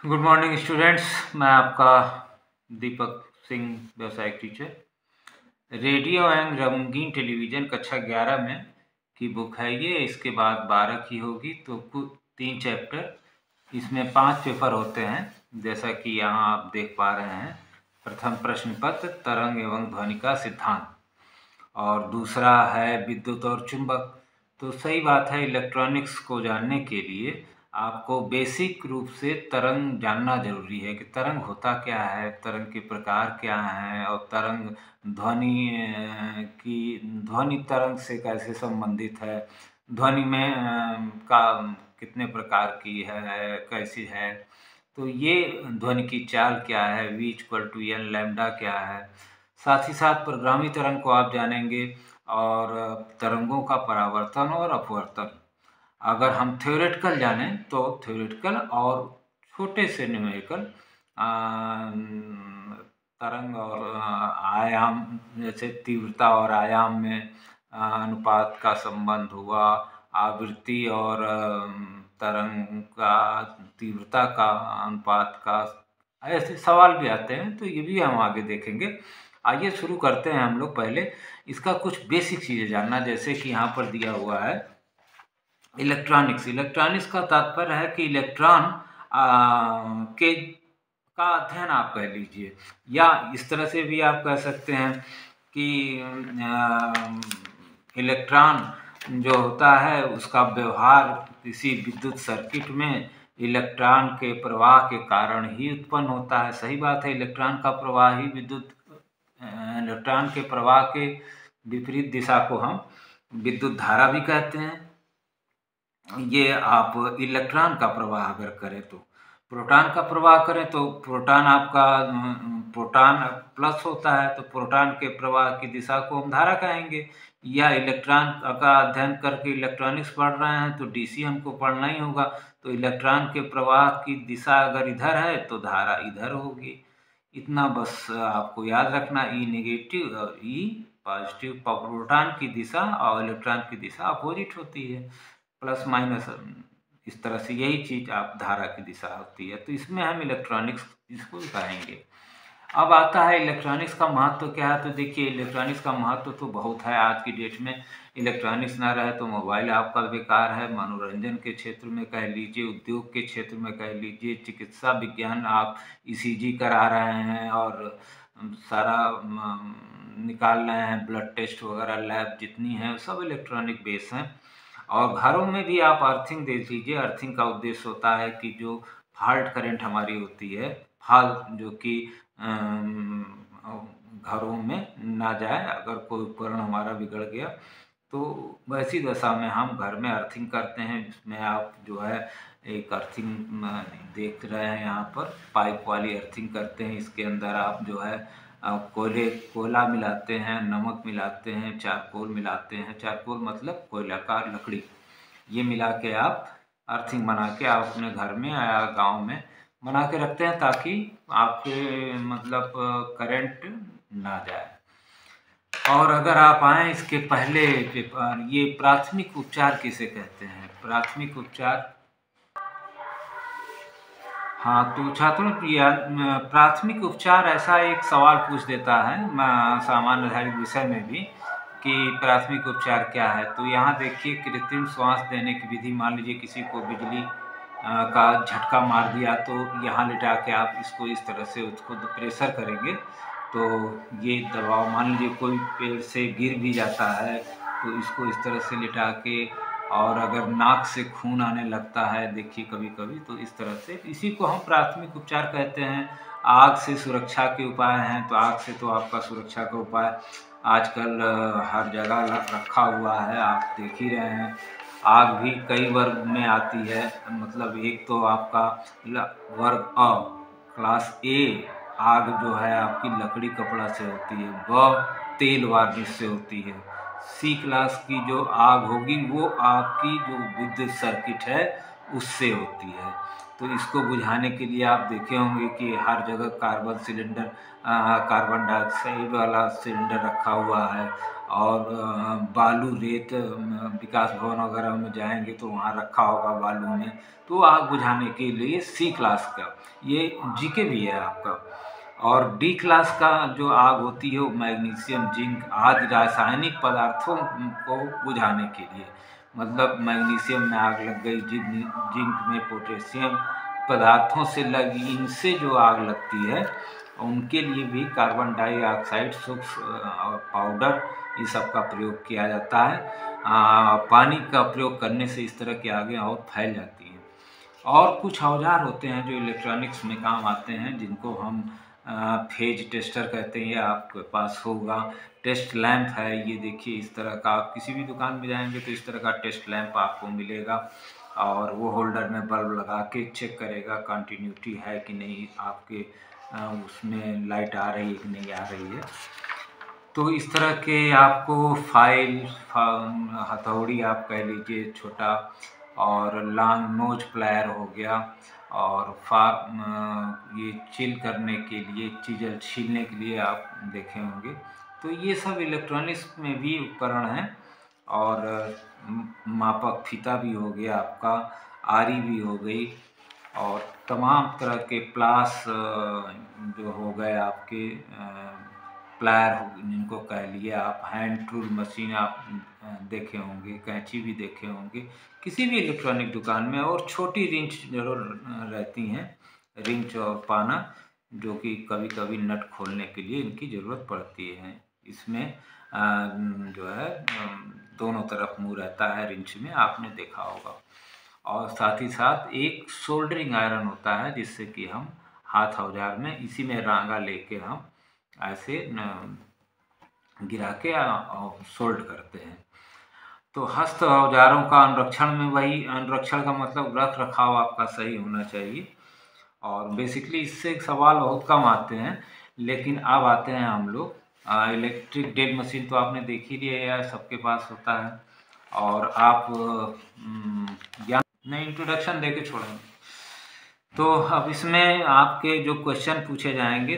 Good morning students. मैं आपका दीपक सिंह, व्यवसायिक टीचर। रेडियो एंड रंगीन टेलीविज़न कक्षा 11 में की बुक है ये। इसके बाद 12 की होगी, तो कुल 3 चैप्टर। इसमें 5 पेपर होते हैं, जैसा कि यहाँ आप देख पा रहे हैं। प्रथम प्रश्न पत्र तरंग एवं ध्वनि का सिद्धांत, और दूसरा है विद्युत और चुंबक। तो सही बात है, इलेक्ट्रॉनिक्स को जानने के लिए आपको बेसिक रूप से तरंग जानना जरूरी है कि तरंग होता क्या है, तरंग के प्रकार क्या हैं, और तरंग ध्वनि तरंग से कैसे संबंधित है, ध्वनि में का कितने प्रकार की है, कैसी है। तो ये ध्वनि की चाल क्या है, v=n लैम्डा क्या है। साथ ही साथ परिभ्रामी तरंग को आप जानेंगे, और तरंगों का परावर्तन और अपवर्तन। अगर हम थ्योरेटिकल जानें तो थ्योरेटिकल और छोटे से न्यूमेरिकल तरंग और आयाम, जैसे तीव्रता और आयाम में अनुपात का संबंध हुआ, आवृत्ति और तरंग का तीव्रता का अनुपात का, ऐसे सवाल भी आते हैं। तो ये भी हम आगे देखेंगे। आइए शुरू करते हैं हम लोग। पहले इसका कुछ बेसिक चीज़ें जानना, जैसे कि यहाँ पर दिया हुआ है इलेक्ट्रॉनिक्स का तात्पर्य है कि इलेक्ट्रॉन के का अध्ययन आप कह लीजिए, या इस तरह से भी आप कह सकते हैं कि इलेक्ट्रॉन जो होता है उसका व्यवहार किसी विद्युत सर्किट में इलेक्ट्रॉन के प्रवाह के कारण ही उत्पन्न होता है। सही बात है, इलेक्ट्रॉन का प्रवाह ही इलेक्ट्रॉन के प्रवाह के विपरीत दिशा को हम विद्युत धारा भी कहते हैं। ये आप इलेक्ट्रॉन का प्रवाह अगर करें तो, प्रोटॉन का प्रवाह करें तो प्रोटॉन आपका प्रोटॉन प्लस होता है, तो प्रोटॉन के प्रवाह की दिशा को हम धारा कहेंगे। या इलेक्ट्रॉन का अध्ययन करके इलेक्ट्रॉनिक्स पढ़ रहे हैं तो डीसी हमको पढ़ना ही होगा। तो इलेक्ट्रॉन के प्रवाह की दिशा अगर इधर है तो धारा इधर होगी। इतना बस आपको याद रखना। ई नेगेटिव और ई पॉजिटिव, प्रोटॉन की दिशा और इलेक्ट्रॉन की दिशा अपोजिट होती है, प्लस माइनस इस तरह से। यही चीज़ आप धारा की दिशा होती है। तो इसमें हम इलेक्ट्रॉनिक्स इसको कहेंगे। अब आता है इलेक्ट्रॉनिक्स का महत्व क्या है। तो देखिए, इलेक्ट्रॉनिक्स का महत्व तो बहुत है। आज की डेट में इलेक्ट्रॉनिक्स ना रहे तो मोबाइल आपका बेकार है। मनोरंजन के क्षेत्र में कह लीजिए, उद्योग के क्षेत्र में कह लीजिए, चिकित्सा विज्ञान, आप ईसीजी करा रहे हैं और सारा निकाल रहे हैं, ब्लड टेस्ट वगैरह, लैब जितनी हैं सब इलेक्ट्रॉनिक बेस हैं। और घरों में भी आप अर्थिंग देख लीजिए। अर्थिंग का उद्देश्य होता है कि जो फॉल्ट करंट हमारी होती है, फॉल्ट जो कि घरों में ना जाए। अगर कोई उपकरण हमारा बिगड़ गया तो वैसी दशा में हम घर में अर्थिंग करते हैं। जिसमें आप जो है एक अर्थिंग देख रहे हैं, यहाँ पर पाइप वाली अर्थिंग करते हैं। इसके अंदर आप जो है कोयला मिलाते हैं, नमक मिलाते हैं, चारकोल मिलाते हैं। चारकोल मतलब कोयलाकार लकड़ी। ये मिला के आप अर्थिंग बना के आप अपने घर में या गांव में बना के रखते हैं, ताकि आपके मतलब करंट ना जाए। और अगर आप आए इसके पहले पेपर, ये प्राथमिक उपचार किसे कहते हैं। प्राथमिक उपचार, हाँ, तो छात्रों प्राथमिक उपचार ऐसा एक सवाल पूछ देता है सामान्य आधारित विषय में भी, कि प्राथमिक उपचार क्या है। तो यहाँ देखिए, कृत्रिम श्वास देने की विधि। मान लीजिए किसी को बिजली का झटका मार दिया, तो यहाँ लिटा के आप इसको इस तरह से उसको प्रेशर करेंगे तो ये दबाव, मान लीजिए कोई पेड़ से गिर भी जाता है तो इसको इस तरह से लिटा के, और अगर नाक से खून आने लगता है देखिए कभी कभी, तो इस तरह से, इसी को हम प्राथमिक उपचार कहते हैं। आग से सुरक्षा के उपाय हैं, तो आग से तो आपका सुरक्षा का उपाय आजकल हर जगह रखा हुआ है, आप देख ही रहे हैं। आग भी कई वर्ग में आती है। मतलब एक तो आपका वर्ग अ, क्लास ए आग जो है आपकी लकड़ी कपड़ा से होती है, ब तेल वार्निश से होती है, सी क्लास की जो आग होगी वो आपकी जो विद्युत सर्किट है उससे होती है। तो इसको बुझाने के लिए आप देखे होंगे कि हर जगह कार्बन डाइऑक्साइड वाला सिलेंडर रखा हुआ है। और बालू रेत विकास भवन वगैरह में जाएंगे तो वहाँ रखा होगा बालू में। तो आग बुझाने के लिए सी क्लास का, ये जीके भी है आपका। और डी क्लास का जो आग होती है वो मैग्नीशियम, जिंक आदि रासायनिक पदार्थों को बुझाने के लिए, मतलब मैग्नीशियम में आग लग गई, जिंक में, पोटेशियम पदार्थों से लगी, इनसे जो आग लगती है उनके लिए भी कार्बन डाइऑक्साइड, सूक्ष्म पाउडर, ये सब का प्रयोग किया जाता है। पानी का प्रयोग करने से इस तरह की आगें और फैल जाती हैं। और कुछ औजार होते हैं जो इलेक्ट्रॉनिक्स में काम आते हैं, जिनको हम फेज टेस्टर कहते हैं। ये आपके पास होगा। टेस्ट लैंप है, ये देखिए इस तरह का, आप किसी भी दुकान में जाएंगे तो इस तरह का टेस्ट लैंप आपको मिलेगा। और वो होल्डर में बल्ब लगा के चेक करेगा कंटिन्यूटी है कि नहीं, आपके उसमें लाइट आ रही है कि नहीं आ रही है। तो इस तरह के आपको फाइल, हथौड़ी आप कह लीजिए छोटा, और लॉन्ग नोज प्लायर हो गया, और ये चिल करने के लिए, चीज़ें छीलने के लिए आप देखे होंगे। तो ये सब इलेक्ट्रॉनिक्स में भी उपकरण हैं। और मापक फीता भी हो गया आपका, आरी भी हो गई, और तमाम तरह के प्लास जो हो गए आपके, प्लायर जिनको कह लिए आप, हैंड टूल मशीन आप देखे होंगे, कैंची भी देखे होंगे किसी भी इलेक्ट्रॉनिक दुकान में। और छोटी रिंच जरूर रहती हैं, रिंच और पाना, जो कि कभी कभी नट खोलने के लिए इनकी ज़रूरत पड़ती है। इसमें जो है दोनों तरफ मुंह रहता है रिंच में, आपने देखा होगा। और साथ ही साथ एक सोल्डरिंग आयरन होता है, जिससे कि हम हाथ औजार में इसी में रांगा लेके हम ऐसे गिरा के सोल्ड करते हैं। तो हस्त औजारों का अनुरक्षण में, वही अनुरक्षण का मतलब रख रखाव आपका सही होना चाहिए। और बेसिकली इससे सवाल बहुत कम आते हैं। लेकिन अब आते हैं हम लोग इलेक्ट्रिक ड्रिल मशीन, तो आपने देख ही लिया है, सबके पास होता है। और आप नहीं, इंट्रोडक्शन दे के छोड़ेंगे। तो अब इसमें आपके जो क्वेश्चन पूछे जाएंगे,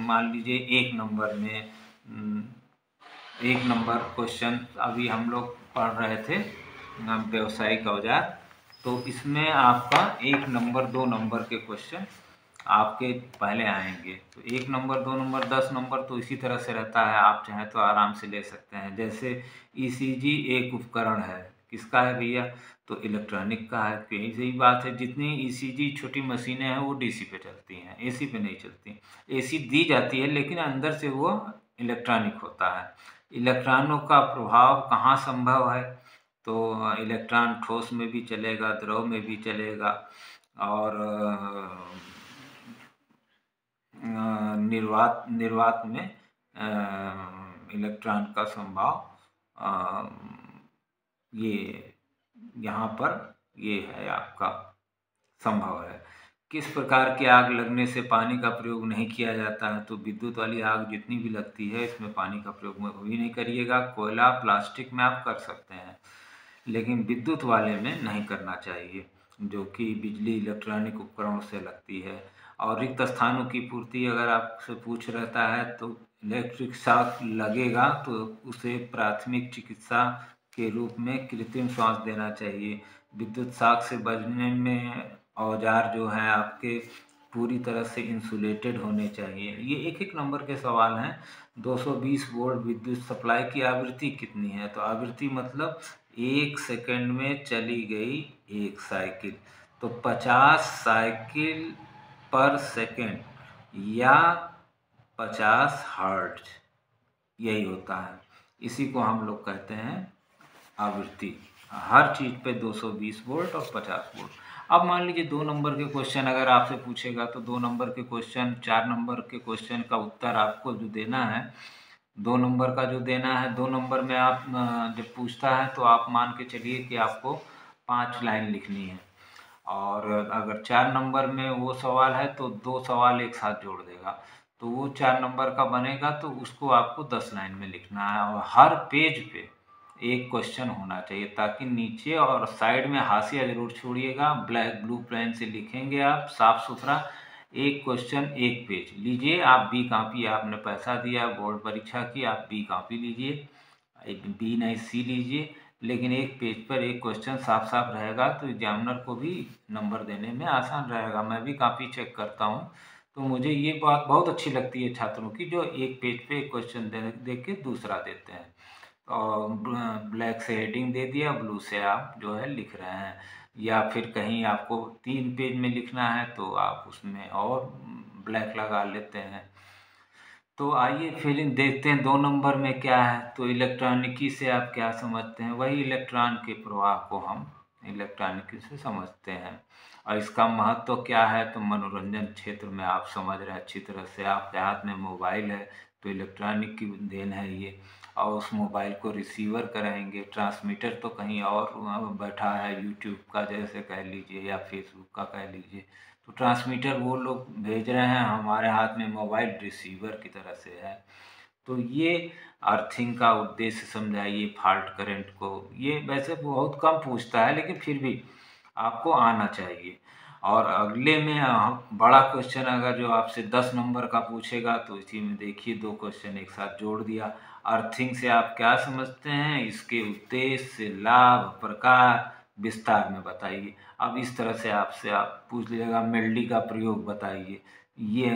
मान लीजिए 1 नंबर में, 1 नंबर क्वेश्चन अभी हम लोग पढ़ रहे थे व्यावसायिक औजार। तो इसमें आपका 1 नंबर 2 नंबर के क्वेश्चन आपके पहले आएंगे। तो 1 नंबर 2 नंबर 10 नंबर तो इसी तरह से रहता है, आप चाहें तो आराम से ले सकते हैं। जैसे ECG एक उपकरण है, किसका है भैया? तो इलेक्ट्रॉनिक का है। तो यही सही बात है, जितनी ECG छोटी मशीनें हैं वो DC पे चलती हैं, AC पे नहीं चलती। AC दी जाती है लेकिन अंदर से वो इलेक्ट्रॉनिक होता है। इलेक्ट्रॉनों का प्रभाव कहाँ संभव है? तो इलेक्ट्रॉन ठोस में भी चलेगा, द्रव में भी चलेगा, और निर्वात में इलेक्ट्रॉन का संभाव ये यहाँ पर ये है आपका संभव है। किस प्रकार की आग लगने से पानी का प्रयोग नहीं किया जाता है? तो विद्युत वाली आग जितनी भी लगती है इसमें पानी का प्रयोग में कभी नहीं करिएगा। कोयला, प्लास्टिक में आप कर सकते हैं, लेकिन विद्युत वाले में नहीं करना चाहिए, जो कि बिजली इलेक्ट्रॉनिक उपकरणों से लगती है। और रिक्त स्थानों की पूर्ति अगर आपसे पूछ रहता है तो इलेक्ट्रिक शॉक लगेगा तो उसे प्राथमिक चिकित्सा के रूप में कृत्रिम श्वास देना चाहिए। विद्युत शॉक से बचने में औजार जो हैं आपके पूरी तरह से इंसुलेटेड होने चाहिए। ये 1-1 नंबर के सवाल हैं। 220 वोल्ट विद्युत सप्लाई की आवृत्ति कितनी है? तो आवृत्ति मतलब 1 सेकंड में चली गई 1 साइकिल, तो 50 साइकिल पर सेकंड या 50 हर्ट्ज, यही होता है। इसी को हम लोग कहते हैं आवृत्ति। हर चीज़ पे 220 वोल्ट और 50 वोल्ट। अब मान लीजिए 2 नंबर के क्वेश्चन अगर आपसे पूछेगा तो 2 नंबर के क्वेश्चन, 4 नंबर के क्वेश्चन का उत्तर आपको जो देना है, 2 नंबर का जो देना है, 2 नंबर में आप जब पूछता है तो आप मान के चलिए कि आपको 5 लाइन लिखनी है। और अगर 4 नंबर में वो सवाल है तो 2 सवाल एक साथ जोड़ देगा, तो वो 4 नंबर का बनेगा, तो उसको आपको 10 लाइन में लिखना है। और हर पेज पे एक क्वेश्चन होना चाहिए, ताकि नीचे और साइड में हाशिया जरूर छोड़िएगा। ब्लैक ब्लू पेन से लिखेंगे आप साफ सुथरा, एक क्वेश्चन एक पेज लीजिए। आप बी कॉपी, आपने पैसा दिया बोर्ड परीक्षा की, आप बी कॉपी लीजिए, बी नहीं सी लीजिए, लेकिन एक पेज पर एक क्वेश्चन साफ साफ रहेगा तो एग्जामिनर को भी नंबर देने में आसान रहेगा। मैं भी काफ़ी चेक करता हूँ, तो मुझे ये बात बहुत अच्छी लगती है छात्रों की, जो एक पेज पे एक क्वेश्चन दे के दूसरा देते हैं, और ब्लैक से हेडिंग दे दिया, ब्लू से आप जो है लिख रहे हैं। या फिर कहीं आपको 3 पेज में लिखना है तो आप उसमें और ब्लैक लगा लेते हैं। तो आइए फिर देखते हैं 2 नंबर में क्या है। तो इलेक्ट्रॉनिकी से आप क्या समझते हैं? वही इलेक्ट्रॉन के प्रवाह को हम इलेक्ट्रॉनिकी से समझते हैं। और इसका महत्व क्या है? तो मनोरंजन क्षेत्र में आप समझ रहे हैं अच्छी तरह से। आपके हाथ में मोबाइल है तो इलेक्ट्रॉनिक की देन है ये, और उस मोबाइल को रिसीवर करेंगे। ट्रांसमीटर तो कहीं और बैठा है, यूट्यूब का जैसे कह लीजिए या फेसबुक का कह लीजिए। तो ट्रांसमीटर वो लोग भेज रहे हैं, हमारे हाथ में मोबाइल रिसीवर की तरह से है। तो ये अर्थिंग का उद्देश्य समझाइए, फॉल्ट करंट को। ये वैसे बहुत कम पूछता है, लेकिन फिर भी आपको आना चाहिए। और अगले में बड़ा क्वेश्चन अगर जो आपसे 10 नंबर का पूछेगा तो इसी में देखिए 2 क्वेश्चन एक साथ जोड़ दिया। अर्थिंग से आप क्या समझते हैं? इसके उद्देश्य, लाभ, प्रकार विस्तार में बताइए। अब इस तरह से आपसे आप पूछ लीजिएगा मेलडी का प्रयोग बताइए, ये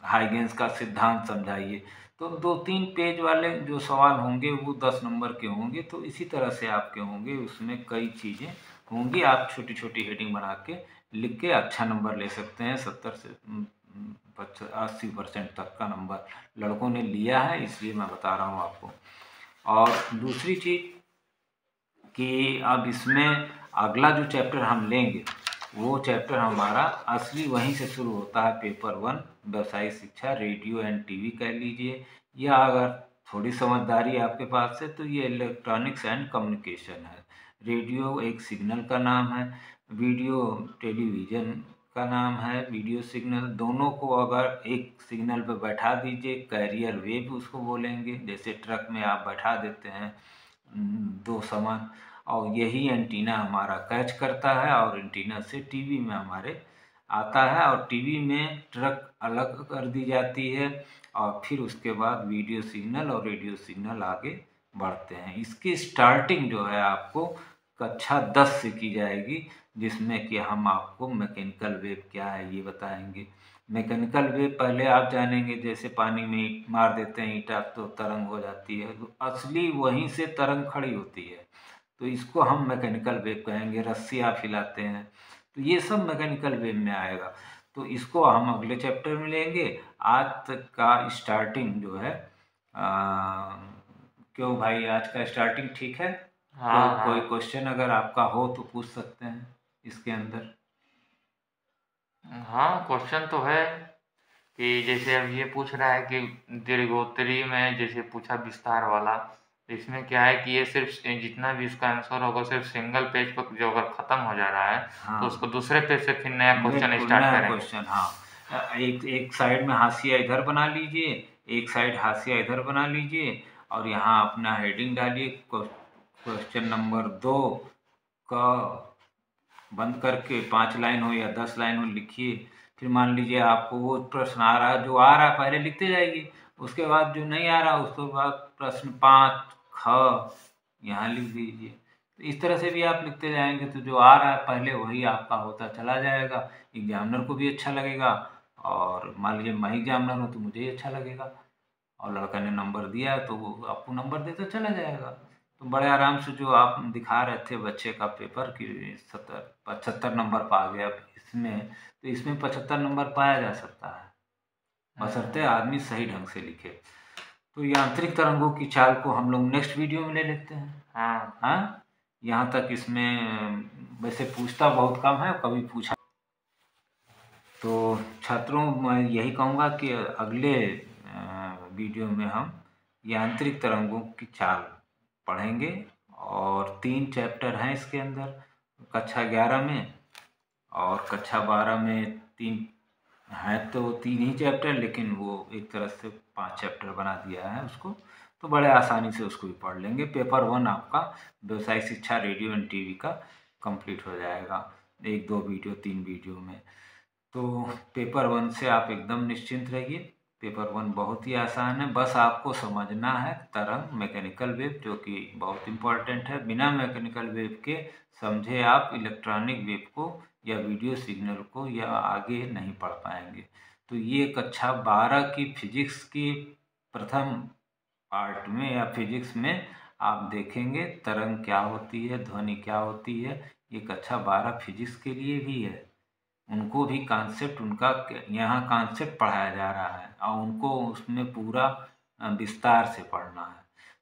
हाइगेंस का सिद्धांत समझाइए। तो 2-3 पेज वाले जो सवाल होंगे वो 10 नंबर के होंगे। तो इसी तरह से आपके होंगे, उसमें कई चीज़ें होंगी। आप छोटी छोटी हेडिंग बना के लिख के अच्छा नंबर ले सकते हैं। 70 से 80% तक का नंबर लड़कों ने लिया है, इसलिए मैं बता रहा हूँ आपको। और दूसरी चीज़ कि अब इसमें अगला जो चैप्टर हम लेंगे वो चैप्टर हमारा असली वहीं से शुरू होता है। पेपर 1 व्यवसायिक शिक्षा, रेडियो एंड टीवी कह लीजिए, या अगर थोड़ी समझदारी आपके पास है तो ये इलेक्ट्रॉनिक्स एंड कम्युनिकेशन है। रेडियो एक सिग्नल का नाम है, वीडियो टेलीविज़न का नाम है, वीडियो सिग्नल। दोनों को अगर एक सिग्नल पर बैठा दीजिए, कैरियर वेव उसको बोलेंगे। जैसे ट्रक में आप बैठा देते हैं 2 सामान, और यही एंटीना हमारा कैच करता है और एंटीना से टीवी में हमारे आता है, और टीवी में ट्रक अलग कर दी जाती है, और फिर उसके बाद वीडियो सिग्नल और रेडियो सिग्नल आगे बढ़ते हैं। इसकी स्टार्टिंग जो है आपको कक्षा 10 से की जाएगी, जिसमें कि हम आपको मैकेनिकल वेव क्या है ये बताएंगे। मैकेनिकल वेव पहले आप जानेंगे, जैसे पानी में मार देते हैं ईंटा तो तरंग हो जाती है, तो असली वहीं से तरंग खड़ी होती है, तो इसको हम मैकेनिकल वेव कहेंगे। रस्सी आप हिलाते हैं तो ये सब मैकेनिकल वेव में आएगा। तो इसको हम अगले चैप्टर में लेंगे। आज तक का स्टार्टिंग जो है क्यों भाई, आज का स्टार्टिंग ठीक है? कोई क्वेश्चन अगर आपका हो तो पूछ सकते हैं इसके अंदर। हाँ, क्वेश्चन तो है कि जैसे अब ये पूछ रहा है कि दीर्घोत्तरी में जैसे पूछा विस्तार वाला, इसमें क्या है कि ये सिर्फ जितना भी इसका आंसर होगा सिर्फ सिंगल पेज पर जो अगर खत्म हो जा रहा है तो उसको दूसरे पेज से फिर नया क्वेश्चन स्टार्ट नया करेंगे। क्वेश्चन, हाँ। एक साइड में हाशिया इधर बना लीजिए, एक साइड हाशिया इधर बना लीजिए, और यहाँ अपना हेडिंग डालिए। क्वेश्चन नंबर 2 का बंद करके 5 लाइन हो या 10 लाइन हो लिखिए। फिर मान लीजिए आपको वो प्रश्न आ रहा है, जो आ रहा है पहले लिखते जाइए, उसके बाद जो नहीं आ रहा उसके बाद प्रश्न 5 ख यहाँ लिख दीजिए। तो इस तरह से भी आप लिखते जाएंगे तो जो आ रहा है पहले वही आपका होता चला जाएगा। एग्जामिनर को भी अच्छा लगेगा, और मान लीजिए मैं एग्जामिनर हूँ तो मुझे ही अच्छा लगेगा, और लड़का ने नंबर दिया है तो वो आपको नंबर देता चला जाएगा। तो बड़े आराम से जो आप दिखा रहे थे बच्चे का पेपर कि 75 नंबर पा गया इसमें, तो इसमें 75 नंबर पाया जा सकता है, बशर्ते आदमी सही ढंग से लिखे। तो यांत्रिक तरंगों की चाल को हम लोग नेक्स्ट वीडियो में ले लेते हैं। हाँ, यहाँ तक इसमें वैसे पूछता बहुत कम है, कभी पूछा। तो छात्रों मैं यही कहूँगा कि अगले वीडियो में हम यांत्रिक तरंगों की चाल पढ़ेंगे, और 3 चैप्टर हैं इसके अंदर। कक्षा 11 में और कक्षा 12 में 3 हैं, तो 3 ही चैप्टर, लेकिन वो एक तरह से 5 चैप्टर बना दिया है उसको। तो बड़े आसानी से उसको भी पढ़ लेंगे। पेपर 1 आपका व्यवसायिक शिक्षा रेडियो एंड टीवी का कंप्लीट हो जाएगा 1-2 वीडियो 3 वीडियो में। तो पेपर 1 से आप एकदम निश्चिंत रहिए। पेपर 1 बहुत ही आसान है, बस आपको समझना है तरंग मैकेनिकल वेव, जो कि बहुत इम्पोर्टेंट है। बिना मैकेनिकल वेव के समझे आप इलेक्ट्रॉनिक वेव को या वीडियो सिग्नल को या आगे नहीं पढ़ पाएंगे। तो ये कक्षा 12 की फिजिक्स की प्रथम पार्ट में या फिजिक्स में आप देखेंगे तरंग क्या होती है, ध्वनि क्या होती है। ये कक्षा 12 फिजिक्स के लिए भी है, उनको भी कॉन्सेप्ट उनका यहाँ कॉन्सेप्ट पढ़ाया जा रहा है और उनको उसमें पूरा विस्तार से पढ़ना है।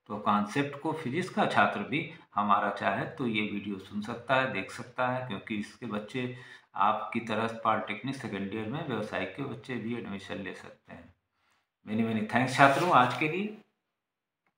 तो कॉन्सेप्ट को फिजिक्स का छात्र भी हमारा चाहे तो ये वीडियो सुन सकता है, देख सकता है, क्योंकि इसके बच्चे आपकी तरह पॉलिटेक्निक सेकेंड ईयर में व्यवसायिक के बच्चे भी एडमिशन ले सकते हैं। मेनी मेनी थैंक्स छात्रों आज के लिए।